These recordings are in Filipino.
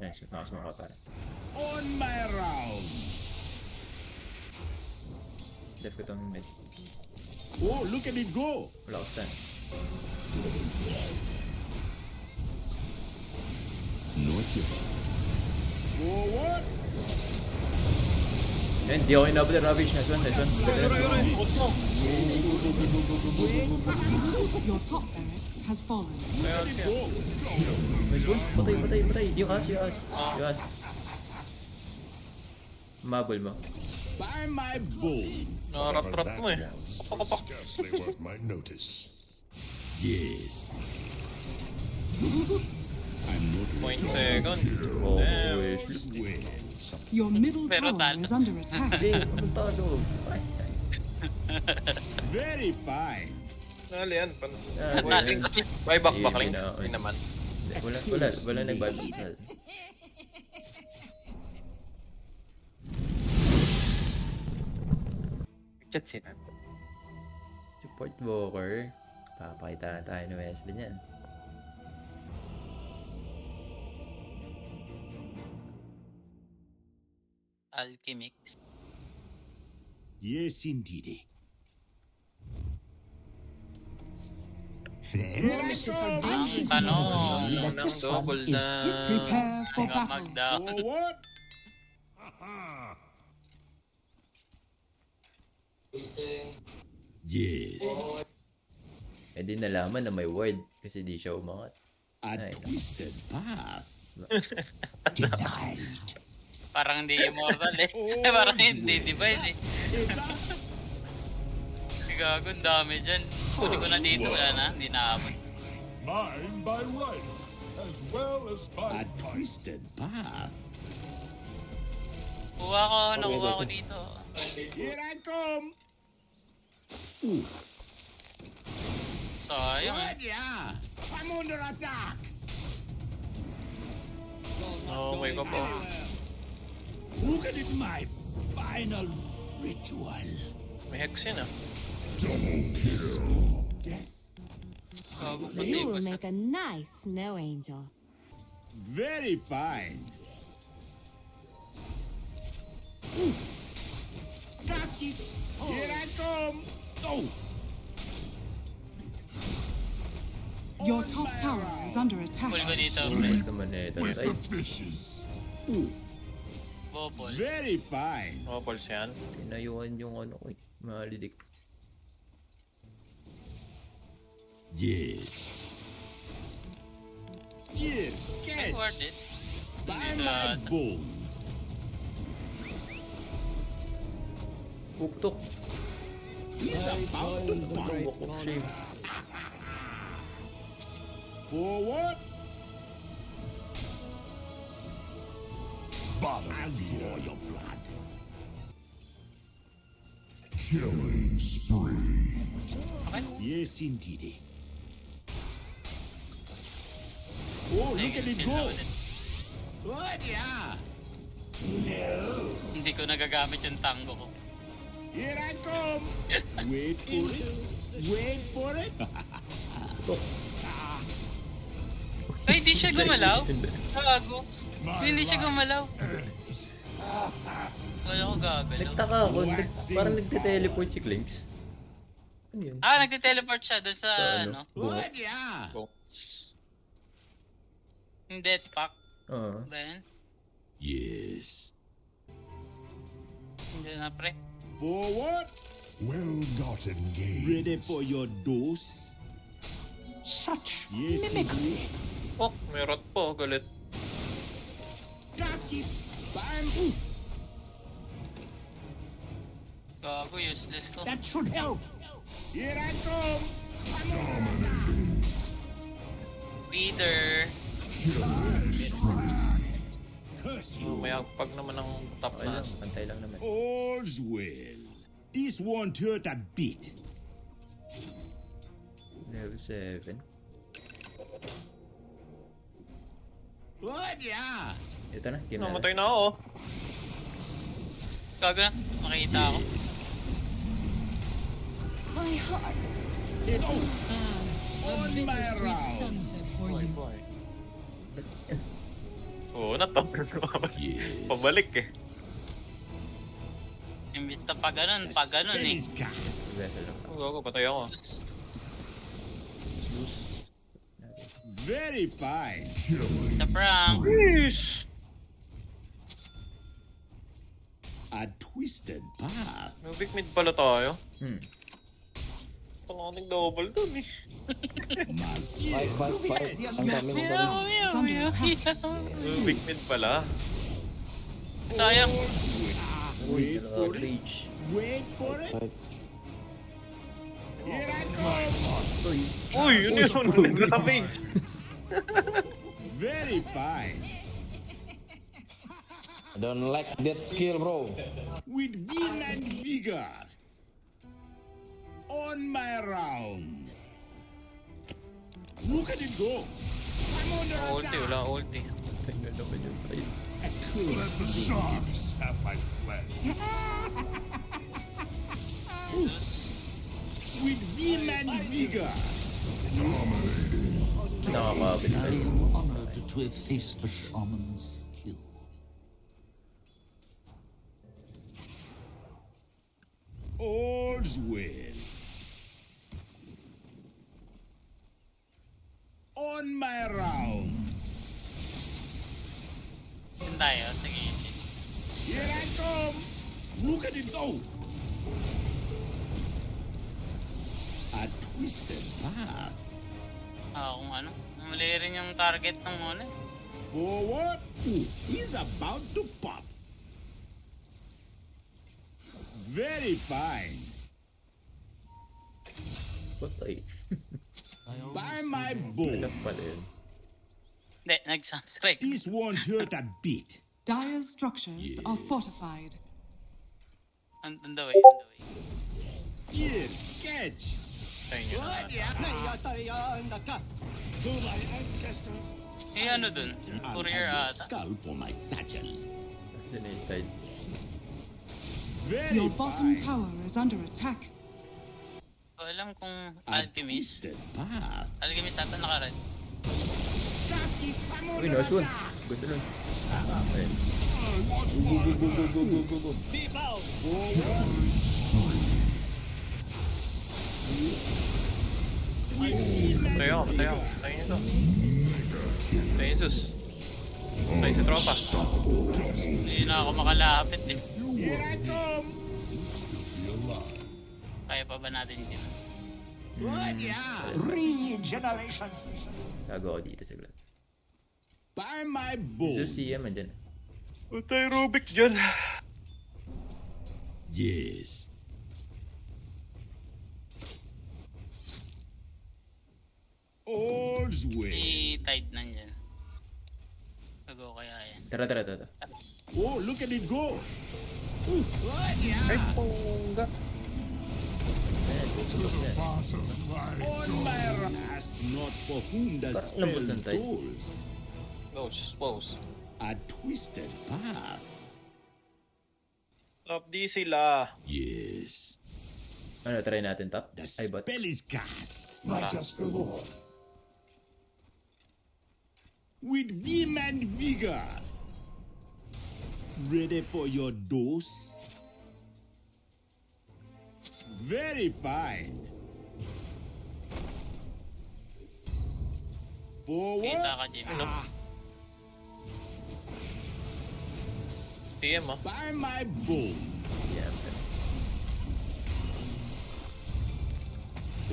Nice, nakasama ka para. On my round. Def ko tong mid. Oh, look at it go. Wala ko stun. Not yet. Forward. Yan, di ako inabot ng Ravage. Nice one, nice one. Your top barracks has fallen. Let it go. Nice one. Patay, patay, patay. Yung as. Mabol mo. By my bones. Narap-rap mo eh. Papapak. Scarcely worth my notice. Yes. I'm not Point second. Oo, Damn. kasi wish. well. Your middle Pero tower talo. is under attack. Hindi, puntado. Ay, Very fine. Nali yan. Ah, Waiting. Bye back Hindi, backling. hindi na, Hindi naman. Wala nag-vibe. Chat sila. Support Walker. Papakita na tayo ng Wesley niyan. Alchemix. Yes, indeed. Nemesis are dangerous. Ano? But this one Double is na. prepare for battle. Magda. Forward. Yes. Eh di nalaman na may ward kasi di siya umangat. A Ay. twisted path. Denied. Parang hindi immortal eh. Oh, Parang hindi divide eh. It's up. Gago, ang dami dyan. Kunin ko na dito, wala na. Hindi naabot. Mine by right, as well as by A twisted path. Nakuha ko dito. Here I come. Sayang. Good, yeah. I'm under attack. Oh my god po. Look at it, my final ritual. May hex yun ah. Gago, You patay will ko. make a nice snow angel. Very fine. Gasket, here I come. Oh. Your top tower is under attack. Pull ko dito. Nice naman eh. with Ay, the fishes. Bobol. Very fine. Oh, pulse yan. tinayuan yung ano ko eh. Malidik. Yes. Here, It's worth catch. it. By Dito my ata. bones. Puptok. He's about to bite. Walk of shame. Forward. Bottom I'll draw feeder. your blood. Killing spree. Okay. Yes, indeed. Oh, look at it Skill go. na ulit. Good, yeah. Hindi ko nagagamit yung tango ko. Here I come. Wait for it. Wait for it. Ay, hindi siya gumalaw. Gago. Hindi siya gumalaw. Wala ko gagalaw. Nagtaka ako. Parang nagte-teleport si Clinks. Ano yun? Nagte-teleport siya doon sa Sa ano? ano, Good, yeah. Go. yung death pack. Oo. Ba yun? Yes. Hindi na pre. Forward. Well-gotten gains. Ready for your dose? Such Yes, mimicry. Oh, may rot po. Galit. Gasket. Bam. Gago, useless ko. That should help. Here I come. I'm under attack. Leader. Curse Oh, you. may agpag naman ng top Okay na. lang. Pantay lang naman. All's well. This won't hurt a bit. Level 7. Good, yeah. Ito na. Game na. Namatay na ako. Gago na. Makita ako. Yes. My heart. It on my round. Sunset for you. Boy. Oo, na-top. Pabalik eh. Imbis na pag ganun eh. Spell is cast. Vessel lang. Ang gago, patay ako. Sus. Very fine. Sa prank. Yes! A twisted path. Nubik mid pala tayo. Hmm. Pala nating double dun eh. Fight. Ang dami ng Meow, meow, meow, meow. Nubik mid pala. Sayang. Wait Uy, for it. rage. Wait for it. fight. Here I come. Uy, yun yun. Grabe. Very fine. I don't like that skill, bro. With vim and vigor. On my rounds. Look at it go. I'm under Ulti, attack. wala ulti. Tingnan naman yung fight. Let the sharks have my flesh. Sus. With vim and vigor. Nakakabit I tayo. am honored to have faced a shaman's skill. All's well. On my rounds. Yun tayo. Sige. Here I come. Look at it go. A twisted path. Kung ano. Mali rin yung target ng ano eh. Forward. Ooh, he's about to pop. Very fine. Patay. By my Enough bones. pala yun. Hindi, nag-sunstrike. This won't hurt a bit. Dire's structures are fortified. On the way, on the way. Here, catch. Tayo nyo na. To my ancestors. Eh ano dun? I'll Courier have your ata. skull for my satchel. Kasi na yung side. Very Your bottom fine. tower is under attack. So, alam kung A Alchemist. twisted path. Alchemist ata naka-red. Kasky, I'm Uy, under nice one. attack. Ganda nun. Ayun. Go. Patay ako. Patay nyo to. Patay nyo sus. Patay si tropa. Hindi na ako makalapit eh. Here I come. Kaya pa ba natin din? What yeah? Regeneration. Tago ako dito saglit. By my bones. Zeus CM andyan. Patay Rubik dyan. Yes. All's well. Si Tide nandyan. Bago kaya yan. Tara. Oh, look at it go. Ooh, what yeah? Ay, pongga. Ayan, tutulog na. Bottom my On my ask not for whom the Parang spell lambot ng tayo. falls. Pose. A twisted path. Top D sila. Yes. Ano, try natin top? The Ay, bot. spell is cast. righteous galore. With vim and vigor. Ready for your dose? Very fine. Forward. Kita ka, Jim. Ano? TM ah. By my bones. Yeah.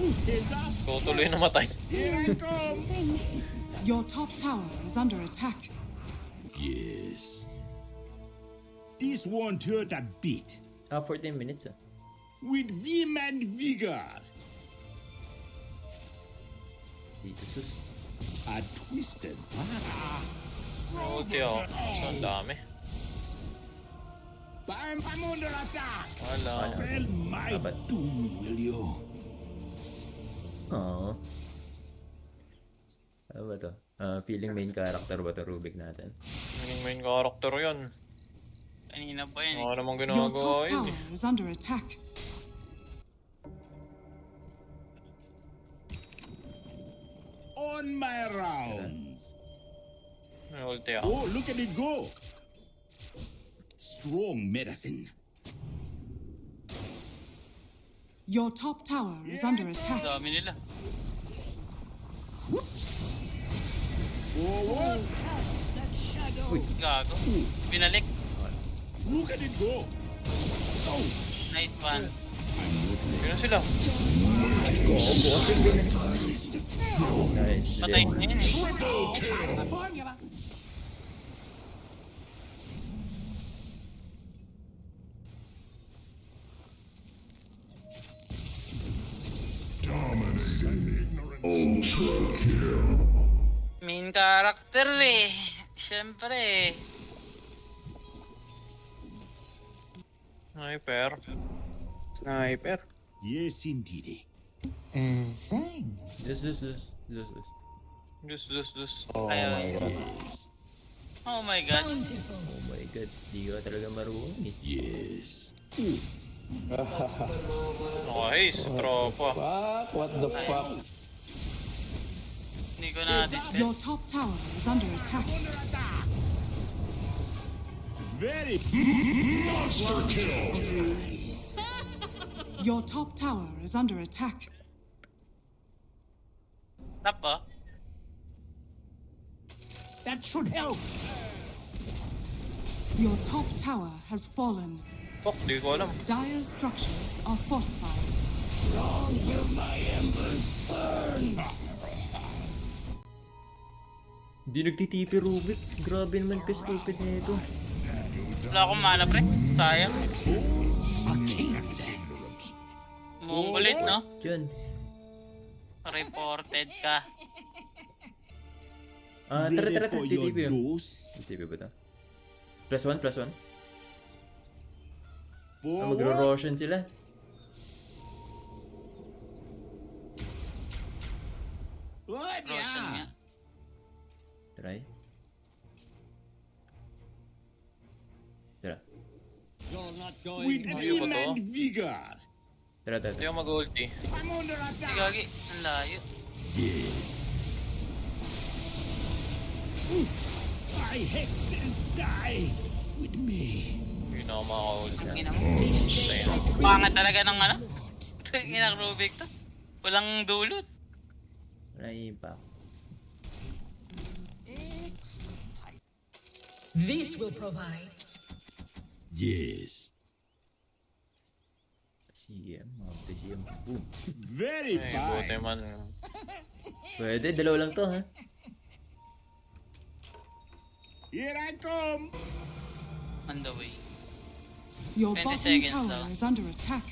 Ooh, heads up. Tutuloy na matay. Here I come. Your top tower is under attack. Yes. This won't hurt a bit. 14 minutes ah. With vim and vigor. Dito sus. A twisted path. Ulti ako. So, ang dami. I'm under attack. Wala. Spell my Dapat. doom, will you? Aww. Ano ba to? Feeling main character ba to Rubik natin? Yung main character yun. Kanina pa yan eh. Ano namang Your ginagawa top yun tower eh. is under attack. On my rounds. May ulti ako. Oh, look at it go. Strong medicine. Your top tower is under attack. Dami nila. Forward. Gago. Binalik. Look at it go. Oh, Nice one. Yun na sila. Nice. Patay na yun eh. Main character eh. Siyempre. Sniper. Sniper. yes, indeed. Thanks. Just. Dus. Oh Ayaw. my god. Yes. Oh my god. Oh my god, di ka talaga marunong eh. Yes. Nice. Tropa. Fuck, what the fuck? Hindi ko na-dispel. Your top tower is under attack. Very. Your top tower is under attack. Tap ba? That should help. Your top tower has fallen. Fuck, di ko alam. Dire's structures are fortified. Hindi nagtitipi Rubik. Grabe naman ka stupid na ito. Wala akong mana pre. Sayang. Munggulit no? Diyan. Reported ka. Ah, Ready tara. for your Titipi yun. dose. Titipi ba ito? +1. Ah, Forward. magro-roshan sila. What? Roshan nga. Yeah. Try. Tara. With Ayaw vim ba to? and vigor. Tara. Hindi ako mag-ulti. I'm under Ay, attack. gagi. Ang layo. Yes. My hexes die with me. Hindi na ako maka-ulti. Ang ina mo. Pangat talaga ng ano? Inang Rubik to. Walang dulot. Naipa. This will provide. Yes. CM. CM. Boom. Very Ay, buti fine. man. Pwede, dalawa lang to ha. Here I come. On the way. Your 20 bottom seconds tower daw. is under attack.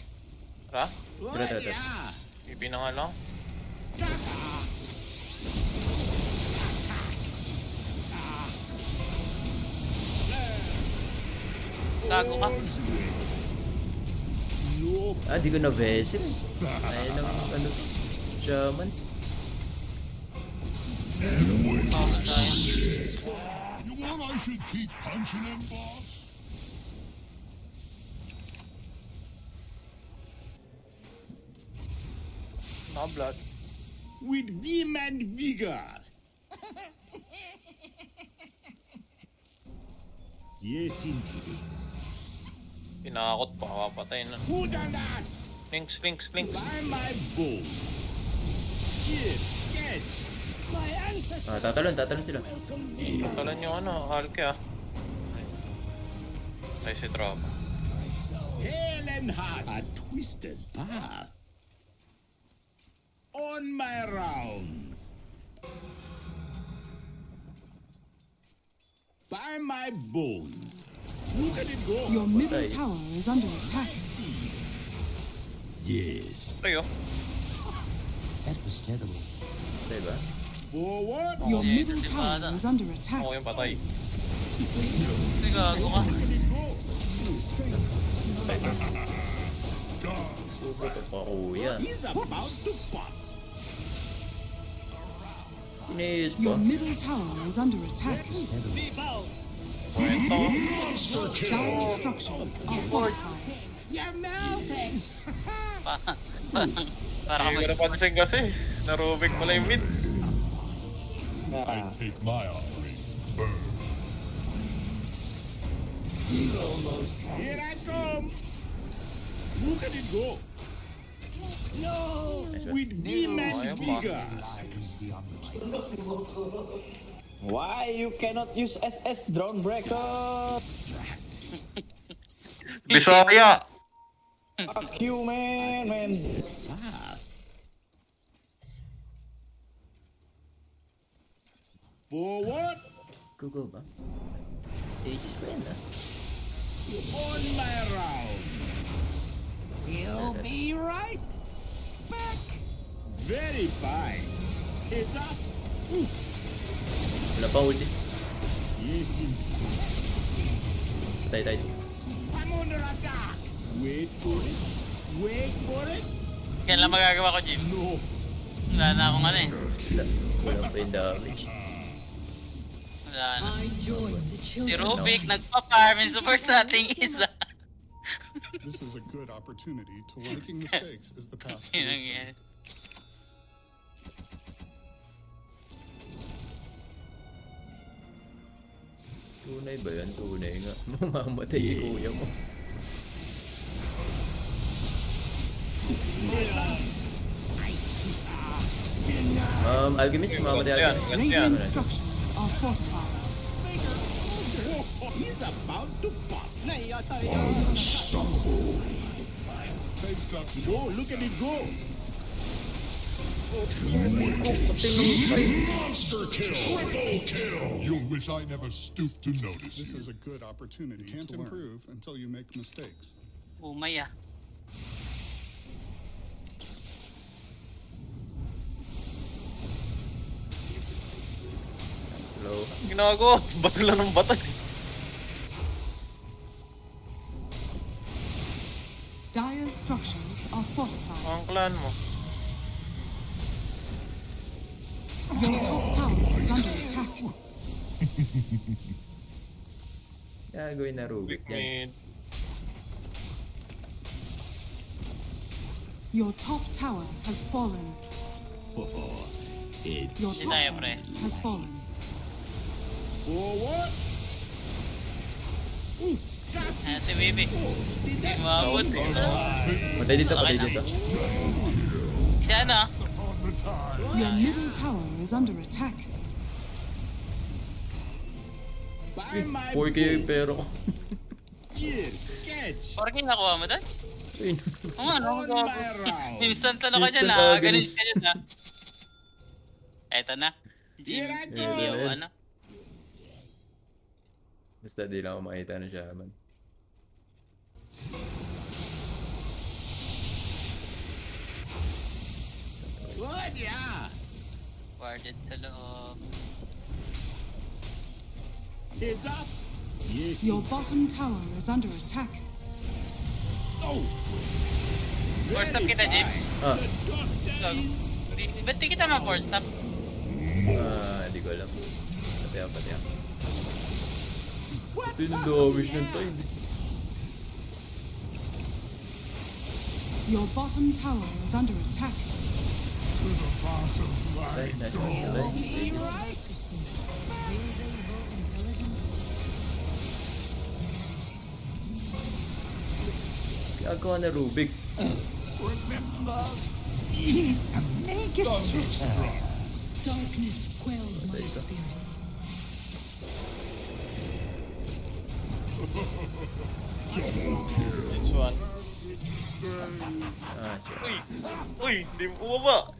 Tara, What? Tara. Yeah. pipi na nga lang. Tago ka. Nope. Ah, di ko na vessel. Ayun ang ano. Shaman. Oh, sayang. You want I should keep punching him, boss? Naka-blood. With vim and vigor. Yes, indeed. Pinakot pa, papatay na. Who done that? Links. By my bones. Here, catch. My ancestors. Ah, tatalon sila. Talan yung ano, Hulk ah. Ay, si Tropa. Hail and heart. A twisted path. On my rounds. By my bones. Look at it go. Your middle Patay. tower is under attack. Yes. Ayo. That was terrible. Diba? Forward. Your Yeah, middle di tower ba? is under attack. Ako yung patay. Ay, gago ka. Look at it go. Super to pa kuya. He's about to pop. Kinis Your pa. middle tower is under attack. Kwento. Dire structures are fortified. Para ka Hindi ko napansin kasi. Narubik pala yung mid. I take my offerings. Burn. Here I come. Look at it go. No, with demon figures. Why you cannot use SS drone breaker? Bisaya! Fuck you, man. Forward Go ba? Aegis pa yan ah. on my round. You'll be right back. Very fine. It's up. Wala pa ulti. Yes, indeed. Patay. I'm under attack. Wait for it. Wait for it. Kailan magagawa ko, Jim? No. Wala na akong ano eh. Wala pa yung damage. Wala na. I join the Si children. Rubik, nagpa-farm and support nating isa. This is a good opportunity to making mistakes is the path. Yun ang yan. Tunay ba yan? Tunay nga. Mamamatay si kuya mo. Alchemist, mamamatay Alchemist. Radiant structures are fortified. He's about to pop. Face up to Go, look at it go. monster kill. Triple kill. You'll wish I never stooped to notice this you. This is a good opportunity. You can't improve until you make mistakes. Umay ah. Slow. Ginagawa, bato lang ng bato. Dire structures are fortified. Ang clan mo. Your top tower is under attack. Gagawin na Rubik yan. Mid. Your top tower has fallen. It's Your top tayo, pre. barracks has fallen. forward. Ayan si Bibi. Umabot. Patay dito. Si ano? On the time. Your middle tower is under attack. By my 4k book. pero... Here, catch. Porky nakuha mo doon? Ayun. Oo nga, no? On my round. Instant ano ka dyan Instant ah. agony. Ganis ka dyan ah. Eto na. Here I Jim. go. Yung ano. Basta di lang ako makita na siya man. Good, yeah. Guarded sa loob. It's up. Yes. Your bottom tower is under attack. Oh. Force stop kita, Jim. Ah, Gago. Ba't di kita ma-force stop? hindi ko alam. Patay ako. Pinadamish ng time. Your bottom tower is under attack. To the bottom Patay, line. nice. Will they evolve intelligence? Gagawa na Rubik. Make a switch. Darkness quells my spirit. This one. Siya. Uy, di mo bumaba.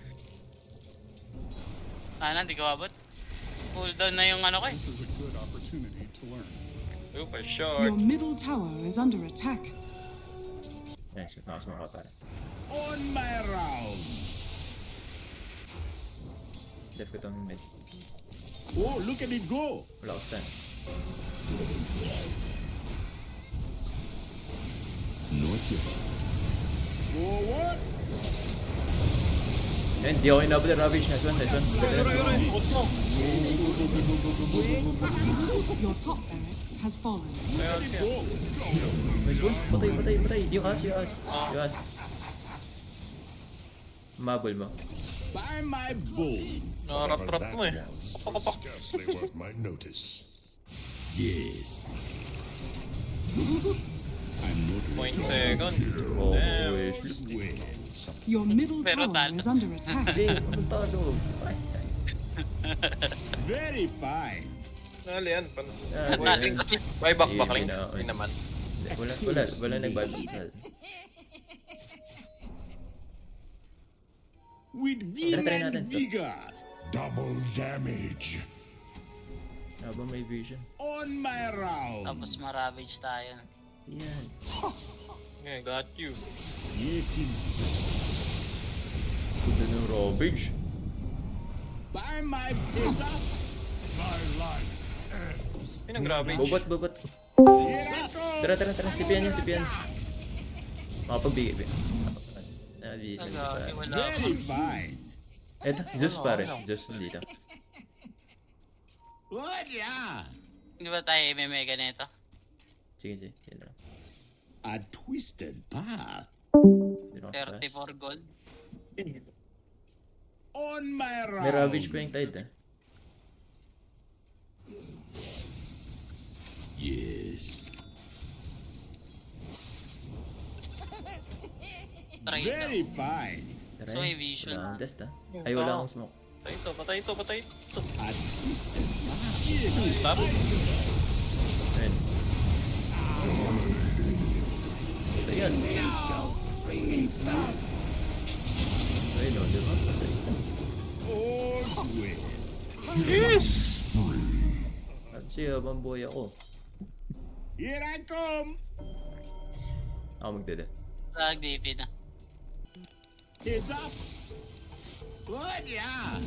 Sana, di ko abot. Cooldown na yung ano ko eh. This is a good opportunity to learn. Super Your short. middle tower is under attack. Nice, nakasama ka para. On my round. Def ko itong mid. Oh, look at it go. Wala ko stun. Forward. Yan, di ako inabot ng Ravage. Nice one. Your top barracks has fallen. Go. Nice one. Patay. Yung as. Mabol mo. By my bones. Narap-rap mo eh. Scarcely worth my notice. Yes. I'm not Point second. Oh, Damn. Wesley. Your middle Pero tower talo. is under attack. Hindi, anong talo? Ay, very fine. Nali yan. Nali yan. Buy back Hindi, backling. hindi na- Hindi naman. wala nag-vibe. With Tara, try vim natin and to. vigor. Double damage. Habang may vision. On my round. Tapos ma-ravage tayo. Yan. Yeah, got you. Yes, indeed. Ganda ng rovage. By my pizza. My life. Sino grabe? Bobot. Here I come. Tara. Tipian niya. Makapagbigay. Wala pa. Very fine. Eto, Zeus pare. Zeus dito. What yeah? Hindi ba tayo mega nito? Sige. Yan lang. A twisted path. Dito ka sa taas. 34 gold. On my round. May ravage pa yung tide Yes. Try Very ito. fine. Tara, So, may vision. wala akong test Ay, wala akong smoke. Patay ito. A twisted path. Stop. Ayun. Ito yun. Ayun o, di ba? All's well. Yes! Kasi habang buhay ako. Here I come. Ako magdede. Lag DP na. Heads up. What yeah?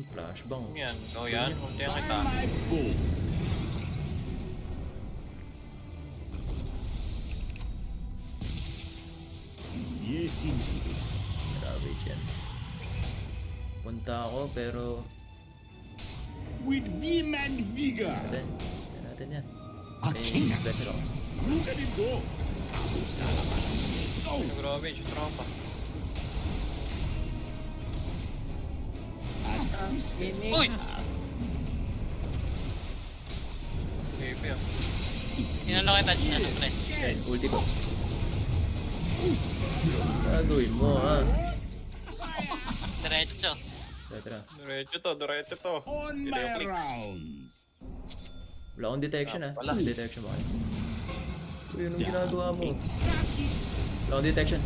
Flashbang. Yan. Oh, yan. Unti ang By kita. my bones. Yes, indeed. Ravage yan. Punta ako pero... With vim and vigor. Yan natin yan. Athena. Vessel ako. Look at it go. Sino grabe? Yung tropa. A twisted Uy! path. Baby ah. Inano kita dyan, pre. Yan, ulti ko. Gagawin mo ha. Diretso. Tara. Diretso to. On Hindi my ako click. rounds. Wala akong detection ha. Wala. May detection ba kayo? Uy, anong ginagawa mo? Ecstatic. Wala akong detection.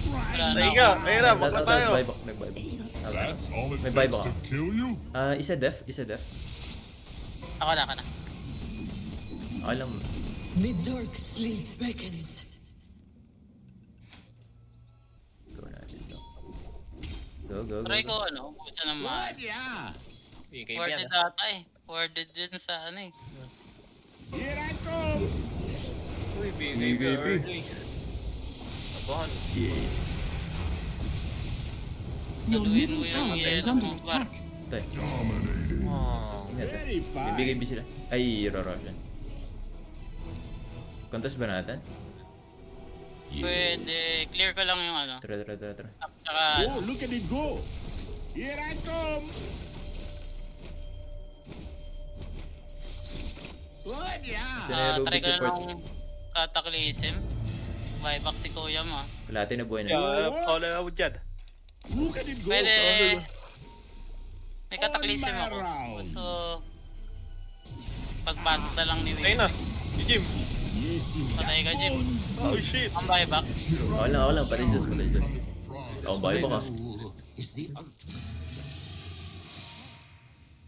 Wala na Tayo ako. ka. Ayun na. Baka tayo. Nag-buyback. That's all it May takes buyback to ako. kill you? Isa def. Ako na. Alam mo. The dark sleep beckons. Go natin to. Go. Try ko ubusan ng mga. What yeah? BKB yan. Worded ata eh. Worded din sa ano eh. Here I come. Uy, BKB early. Abahan. Yes. Your Saluhin middle mo yung tower is yellow under mo, attack. Tay. Oh. Very fine. Ibigay sila. Ay, Rorosh yan. Contest ba natin? Pwede. Clear ko lang yung ano. Tara. At saka Oh, look at it go. Here I come. What yeah? Sino yung try Rubik ko na support? ng Cataclysm. Buyback si Kuya mo. Kalahati na buhay na. Yeah, call it out dyan. Look at it go. Pwede. May Cataclysm On my ako. round. So, pagpasok na lang ni Ayun Wayne. na. Si Jim. Yes, indeed. Patay ka, Jim. Oh shit. Ang buyback. Ako lang. Patay Zeus. Ako bahay ba ka? Is the ultimate of this.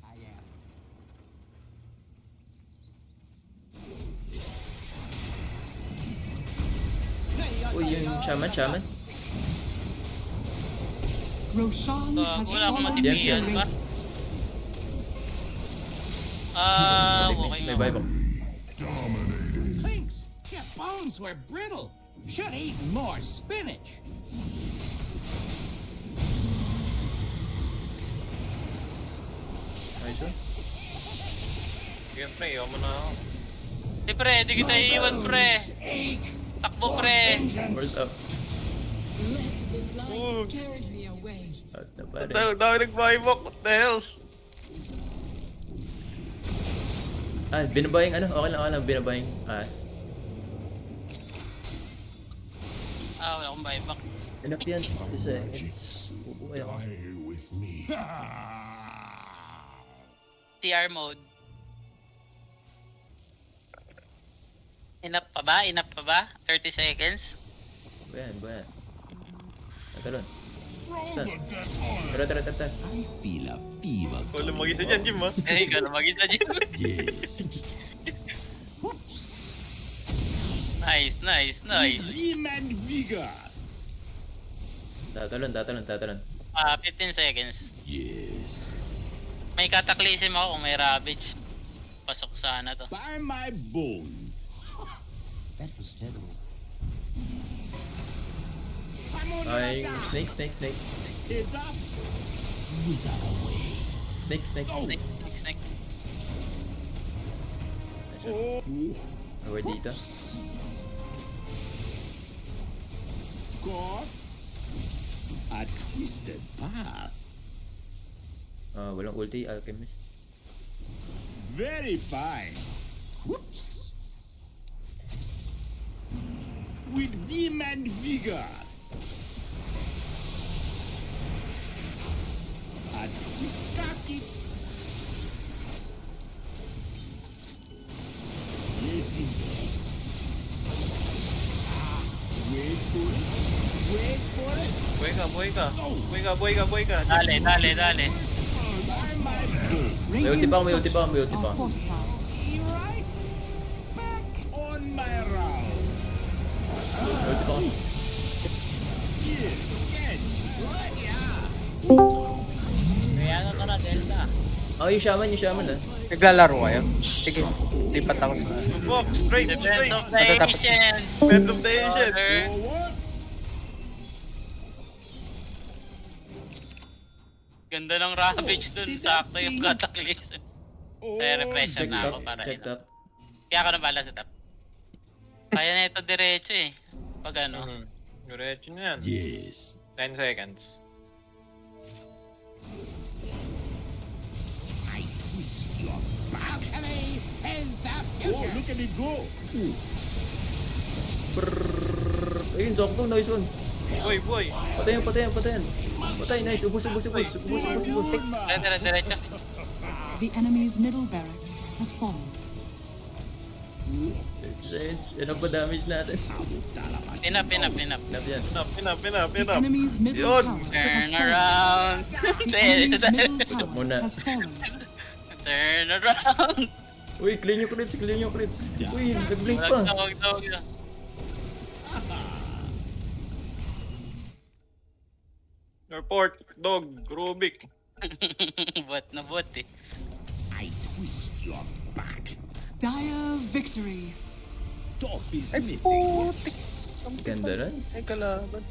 I am. Uy, yung shaman. Roshan So, has wala akong fallen Diyan, to diyan. radiant. Okay May nga. buyback. Thinks your bones were brittle. Should eat more spinach. Ayos yun. Siyempre, iyaw mo na ako. Di pre, di kita iiwan pre. Takbo pre. World up. Let the light carry me away. Out na pare. Ang dami nag-buyback. What the hell? Binaba yung ano. Okay lang. Binaba yung as. Wala akong buyback. Enough yan. 2 seconds. Bubuhay ako. Die with me. TR mode. Enough pa ba? 30 seconds? Bayan. Natalon. Tara. I feel a fever. Wala mag-isa dyan, Jim, ha? Eh, ikaw na mag-isa dyan. Yes. Nice. Vim and vigor. Tatalon. 15 seconds. Yes. May cataclysm ako kung may ravage. Pasok sana to. By my bones. That was terrible. I'm on Ay, attack. snake. Heads up. Without a way. Snake. Snake. Oh. Over dito. God. A twisted path. Walang ulti, Alchemist. Very fine. Whoops. With vim and vigor. A twist casket. Yes, indeed. Wait for it. Buhay ka. Dale. By my bones. ulti pa ako, may ulti pa ako. are fortified. Right back on my round. Ulti pa ako. Here, catch. Right, yeah. Kaya ka na, Delta. Yung shaman ah. Naglalaro kayo? Sige, lipat ako sa... Walk, straight. Defense of the Matatapos. ancients. Defense of the ancient. Order. Forward. Ganda ng ravage dun. Sakto yung cataclysm. Re-refresh Check na ako top. para Check ino. top. Kaya ako na bala sa top. Kaya na ito diretso eh. Pag ano. Diretso na yan. Yes. 10 seconds. I twist your back. Oh, look at it go. Ayun, sakto. Nice one. Buhay. Patayan. Patay, nice. Ubus. Diretso. The enemy's middle barracks has fallen. Ano pa damage natin? Enough. Enough yan. The enemy's middle Yun. tower has Turn fallen. around. The enemy's middle tower Muna. has fallen. Turn around. Uy, clean yung clips. Uy, nag-blink pa. Wag na. Report, dog, Rubik. Bot na bot eh. I twist your back. Dire victory. Top is missing. Ganda rin. Ay, kalaban.